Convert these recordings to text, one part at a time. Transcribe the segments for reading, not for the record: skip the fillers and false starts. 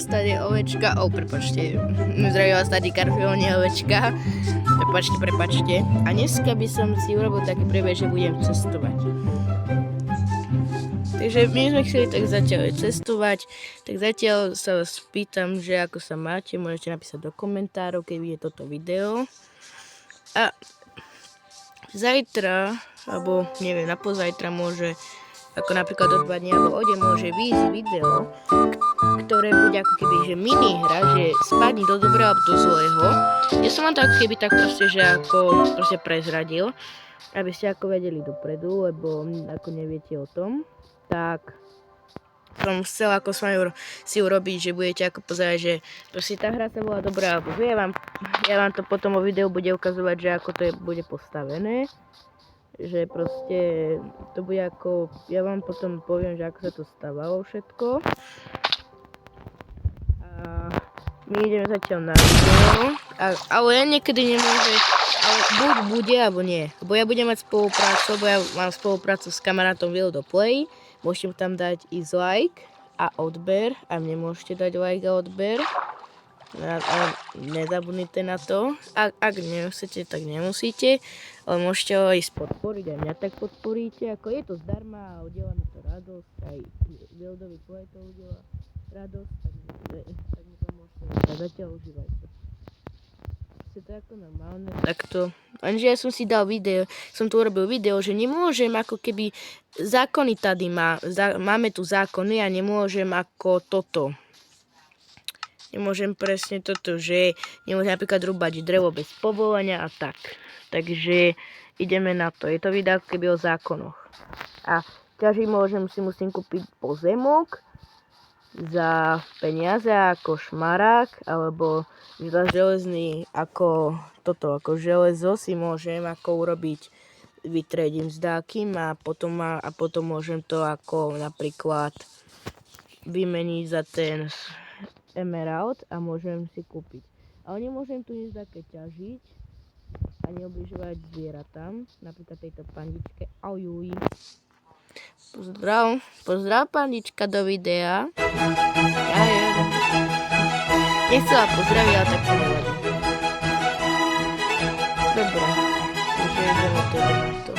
stade ovečka. Prepačte, zdravím vás tady Karfio, nie ovečka. Prepačte. A dneska by som si urobil taký príbeh, že budem cestovať. Takže my sme chceli tak zatiaľ cestovať, tak zatiaľ sa vás pýtam, že ako sa máte, môžete napísať do komentárov, keď vidíte toto video. A zajtra, alebo neviem, na pozajtra môže, ako napríklad o 2 dní alebo o deň môže výjsť video, ktoré bude ako keby, že minihra, že spadni do dobrého alebo do zlého. Ja som vám to ako keby tak proste, že ako proste prezradil, aby ste ako vedeli dopredu, lebo ako neviete o tom, tak som chcel ako s vami si urobiť, že budete ako pozerať, že proste tá hra sa volá dobrá alebo zlá. Ja vám to potom o videu bude ukazovať, že ako to bude postavené. Že proste to bude ako, ja vám potom poviem, že ako sa to stávalo všetko. A my ideme zatiaľ na video, ale ja niekedy nemôžem, ale buď bude, alebo nie. Lebo ja budem mať spoluprácu, lebo ja mám spoluprácu s kamarátom Wildo Play. Môžete mu tam dať i like a odber, a mne môžete dať like a odber. Nezabudnite na to. Ak nemusíte, tak nemusíte, ale môžete ho ísť podporiť, aj mňa tak podporíte, ako je to zdarma a udelá mi to radosť, aj Wildovi Play to udelá radosť, tak mi to môžete a zatiaľ užívajte. Je to ako normálne, takto. Lenže ja som si dal video, som tu urobil video, že nemôžem ako keby zákony tady máme tu zákony a nemôžem ako toto. Nemôžem presne toto, že nemôžem napríklad rúbať drevo bez povolenia a tak. Takže ideme na to. Je to video ako keby o zákonoch. A ťaží si musím kúpiť pozemok za peniaze ako šmarák, alebo za železný ako toto, ako železo si môžem ako urobiť, vytredím s dákym a potom môžem to ako napríklad vymeniť za ten emerald a môžem si kúpiť. Ale nemôžem tu nič také ťažiť a neobližovať zvieratám, napríklad tejto pandičke. Aujuj. Pozdrav pandička do videa. Nechcela pozdraviť, ale tak to nevadí. Dobre, takže ideme to na to.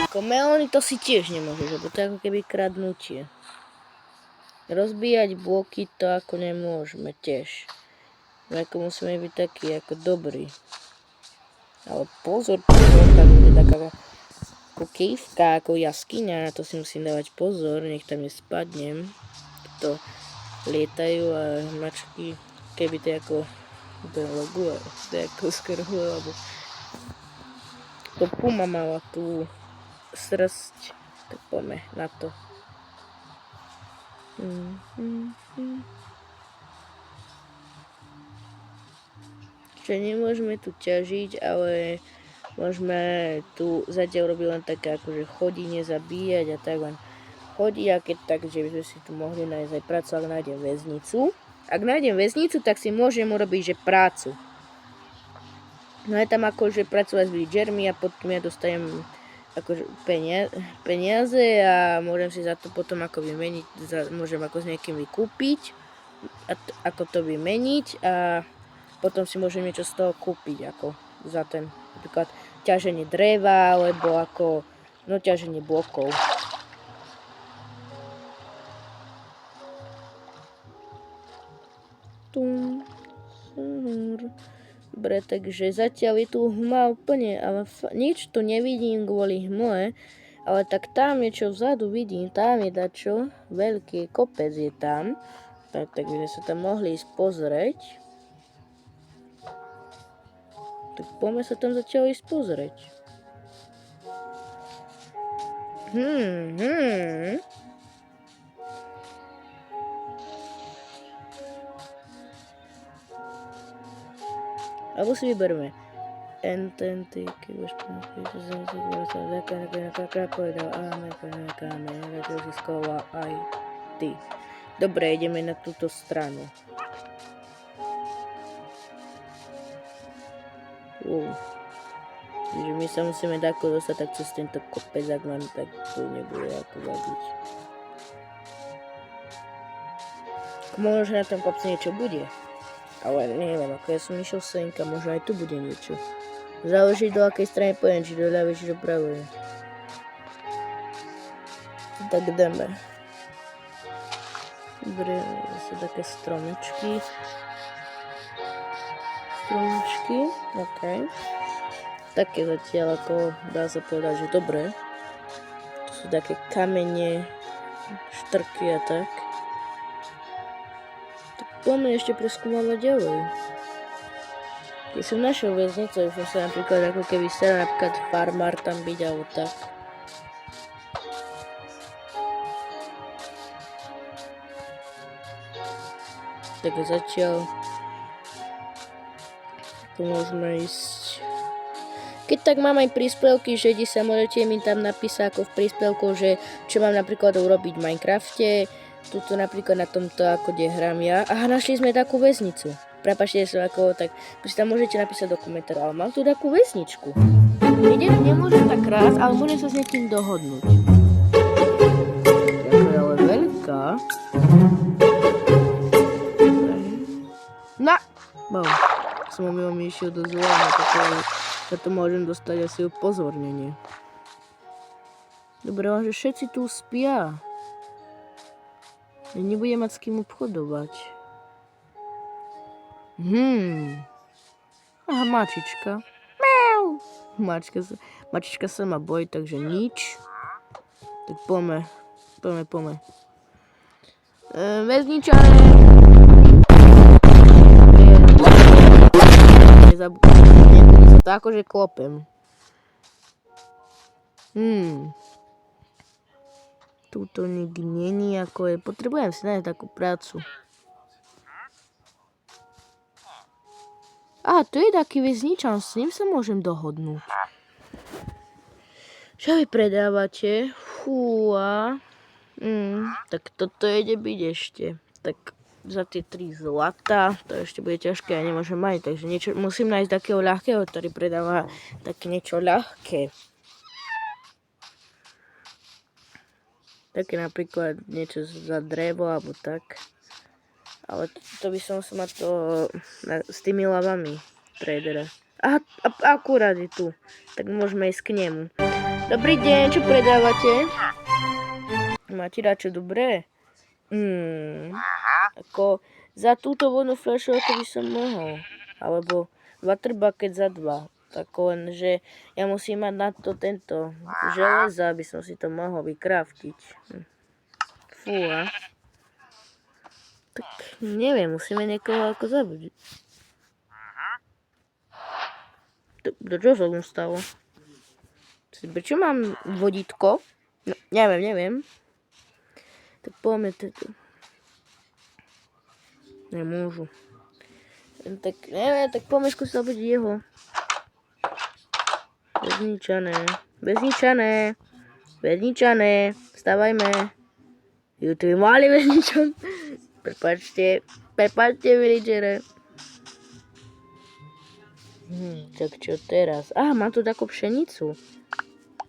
Ako melóny to si tiež nemôžeš, lebo to je ako keby kradnutie. Rozbíjať bloky to ako nemôžeme tiež. Ako musíme byť taký ako dobrý. Ale pozor, tam je taká ako kejvka, ako jaskyňa, na to si musím dávať pozor, nech tam nespadnem. To lietajú a mačky, keby to je ako logu, to je ako skrhu, alebo to puma mala tú srst, tak poďme na to. Čiže nemôžeme tu ťažiť, ale môžeme tu zatiaľ robiť len také akože chodí, nezabíjať a tak len chodí, a keď tak, že by sme si tu mohli nájsť aj prácu, ak nájdem väznicu. Ak nájdem väznicu, tak si môžem urobiť, že prácu. No je tam akože pracovať s villagermi a potom ja dostajem akože peniaze a môžem si za to potom ako vymeniť, môžem ako s niekým vykúpiť, ako to vymeniť a potom si môžem niečo z toho kúpiť, ako za ten napríklad ťaženie dreva, alebo ako ťaženie blokov. Dobre, takže zatiaľ je tu hmla úplne, ale nič tu nevidím kvôli hmle, ale tak tam je, čo vzadu vidím, tam je dačo, veľký kopec je tam, tak by sme sa tam mohli ísť pozrieť. Tak poďme sa tam zatiaľ ísť pozrieť. Alebo si vyberme ententy, keď budeš pomôcť, že sa povedal, to získala aj ty. Dobre, ideme na túto stranu. Čiže my sa musíme dako dostať tak cez tento kopec, ak nám tak to nebude ako vadiť. Možno, že na tom kopci niečo bude. Ale neviem, ako ja som išiel senka, možno aj tu bude niečo. Záleží do akej strany pojem, či do ľavej, či do pravej. Tak ideme. Dobre, zase také stromičky. OK. Také zatiaľ, ako dá sa povedať, že dobre. To sú také kamene, štrky a tak. Tak poďme ešte preskúmavať ďalej. Keď som našiel väznicu, už som sa napríklad ako keby staral napríklad farmár tam byť alebo tak. Tak zatiaľ tu môžeme ísť. Keď tak mám aj príspevky, že sa môžete mi tam napísať ako v príspevku, že čo mám napríklad urobiť v Minecrafte. Tuto napríklad na tomto, ako kde hrám ja. Aha, našli sme takú väznicu. Prepačte, som ako tak, si tam môžete napísať do komentárov, ale mám tu takú väzničku. Nemôžem tak krásť, ale môžem sa s niekým dohodnúť. Taká je ale veľká. Na! Bom. Som mi išiel do zla, za to môžem dostať asi upozornenie. Dobre, že všetci tu spia. Ja nebudem mať s kým obchodovať. Aha, mačička. Miau. Mačička sa ma bojí, takže nič. Tak poďme. Väzničané. Nezabudnite sa to akože klopem. Tuto nik není, ako je. Potrebujem si nájsť takú prácu. Aha, tu je taký väzničan, s ním sa môžem dohodnúť. Čo vy predávate? Fúha. Tak toto ide byť ešte. Tak za tie 3 zlata, to ešte bude ťažké, ja nemôžem mať, takže niečo, musím nájsť takého ľahkého, ktorý predáva také niečo ľahké. Také napríklad niečo za drevo, alebo tak. Ale to by som mať to s tými lavami tradera. Aha, akurát je tu. Tak môžeme ísť k nemu. Dobrý deň, čo predávate? Máte dačo dobré? Ako za túto vodnú fľašu ako by som mohol. Alebo water bucket za 2. Tak len, že ja musím mať na to tento železa, aby som si to mohol vykraftiť. Fúha. Tak neviem, musíme niekoho ako zabudiť. Do čo sa mu stalo? Prečo mám vodítko? No, neviem. Tak poďme toto. Nemôžu. Tak neviem, tak poďme skúsiť zabudiť jeho. Väzničané. Vstávajme. Tu je malý väzničan. Prepáčte, villagere. Tak čo teraz? Aha, mám tu takú pšenicu.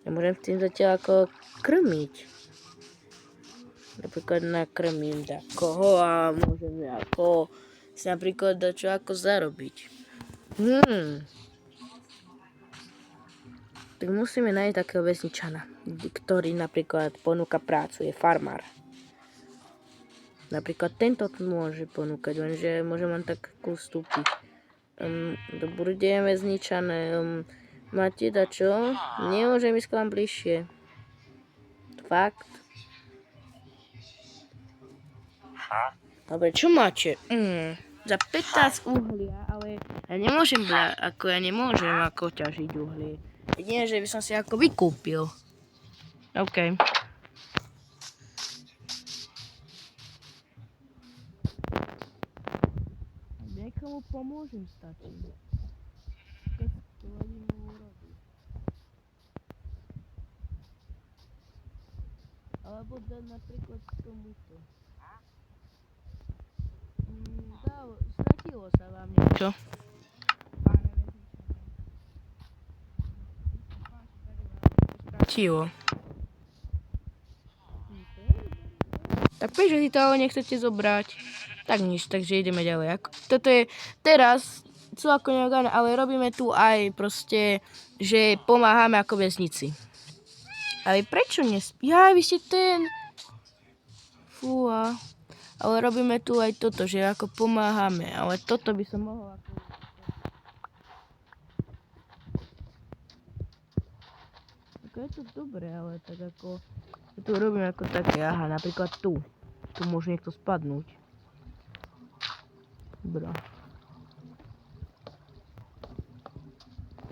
Ja môžem s tým zatiaľ ako krmiť. Napríklad nakrmím takoho a môžem ako si napríklad dať čo ako zarobiť. Tak musíme nájsť takého väzničana, ktorý napríklad ponúka prácu, je farmár. Napríklad tento môže ponúkať, lenže môže len tak vstúpiť. Dobrý deň, väzničané. Máte dačo? Nemôžem ísť k vám bližšie. Fakt? Dobre, čo máte? Za 15 uhlia, ale ja nemôžem ako ťažiť uhlie. Nie, že by som si ako vykúpil. OK. Niekomu pomôžem stačí. Keď to hodinu urobí. Alebo dať napríklad tomuto. Stratilo sa vám niečo. Tivo. Tak prečo si to nechcete zobrať? Tak nič, takže ideme ďalej. Toto je teraz, co ako neorgáne, ale robíme tu aj proste, že pomáhame ako väznici. Ale prečo Ja, vy ste ten... Fúha. Ale robíme tu aj toto, že ako pomáhame, ale toto by som mohol ako... Ako je to dobré, ale tak ako... Tu robíme ako také, aha, napríklad tu. Tu môže niekto spadnúť. Dobrá.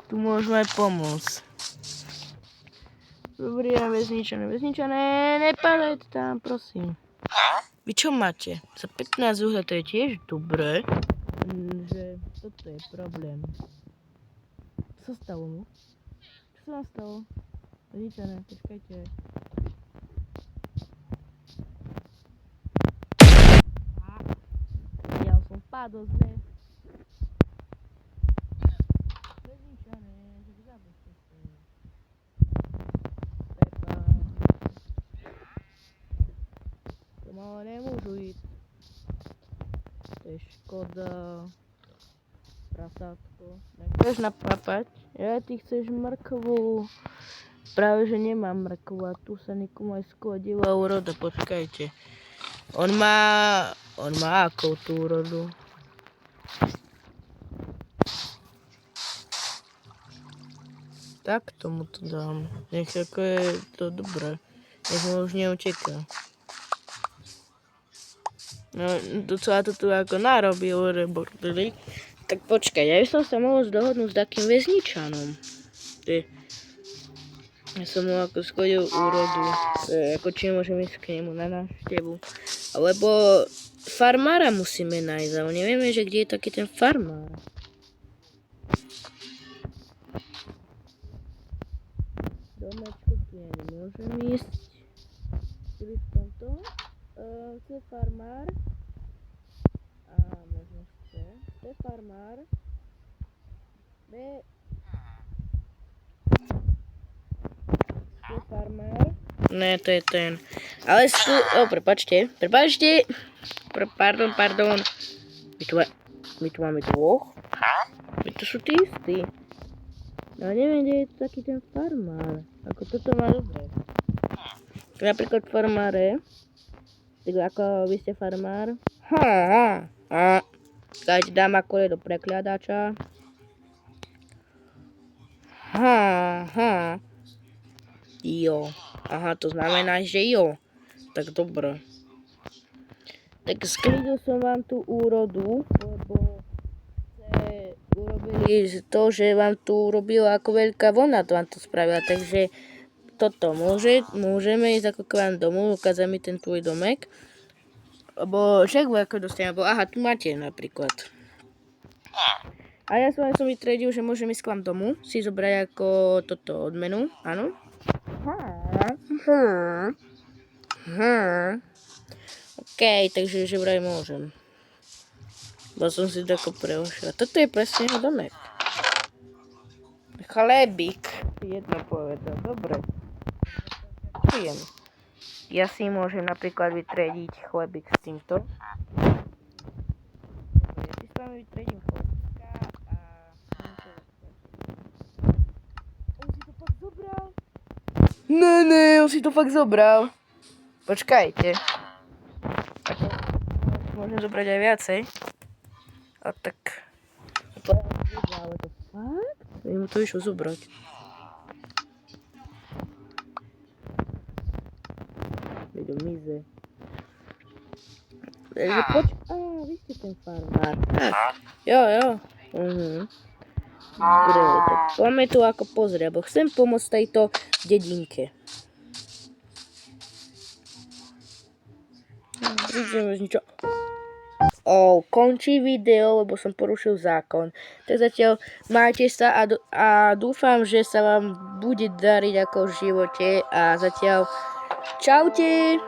Tu môžeme aj pomôcť. Dobrý, väzničané, nepadajte tam, prosím. Vy čo máte? Za 15 uhľa to je tiež dobré, že toto je problém. Co sa stalo mu? Čo sa vám stalo? Väzničané, počkajte. Ja som padol z ne. Väzničané, že zabudte si. No, nemôžu ísť. To je škoda. Prasátko. Nechceš napapať? Ja, ty chceš mrkvu. Práve, že nemám mrkvu a tu sa nikomu aj skodila úroda. Počkajte. On má akou tú úrodu? Tak tomu to dám. Nech ako je to dobré. Nech mu už neuteká. No, docela to tu ako narobil rebordeli. Tak počkaj, ja by som sa mohol dohodnúť s takým väzničanom. Ja som mu ako schodil úrodu. Ako či môžem ísť k nemu na návštevu. Alebo farmára musíme nájsť, ale nevieme, že kde je taký ten farmár. Domečko tu ja nemôžem ísť. Kde v tomto? Chce farmár. A možno chce. Chce farmár. Chce farmár. Ne, to je ten. Ale prepáčte. Pardon. My tu máme dvoch. To sú tí istí. No neviem, kde je taký ten farmár. Ako toto má dobre. Napríklad farmáre. Tak ako vy ste farmár. Keď dám ako je do prekliadača. Jo. Aha, to znamená, že jo. Tak dobro. Tak sklidil som vám tú úrodu, lebo ste urobili to, že vám tu urobila ako veľká vlna, to vám to spravila, takže toto môžeme ísť ako k vám domov, ukázať mi ten tvoj domek. Lebo však ako dostanem, aha, tu máte napríklad. A ja som vytredil, že môžem ísť k vám domu, si zobrať ako toto odmenu, áno. OK, takže že vraj môžem. Bo som si tako preošla. Toto je presne jeho domek. Chlebík. Jedno povedal, dobre. Ja si môžem napríklad vytrediť chlebík s týmto. Ja si s vami vytredím chlebíka a... On si to fakt zobral? Ne, on si to fakt zobral. Počkajte. Môžem zobrať aj viacej. A tak... Ale to fakt? Ja mu to išlo zobrať. Do mize. Takže vy ste ten farmár. Jo. Dobre, tak poďme tu ako pozrieť, bo chcem pomôcť tejto dedinke. Končí video, lebo som porušil zákon. Tak zatiaľ majte sa a dúfam, že sa vám bude dariť ako v živote a zatiaľ čaute.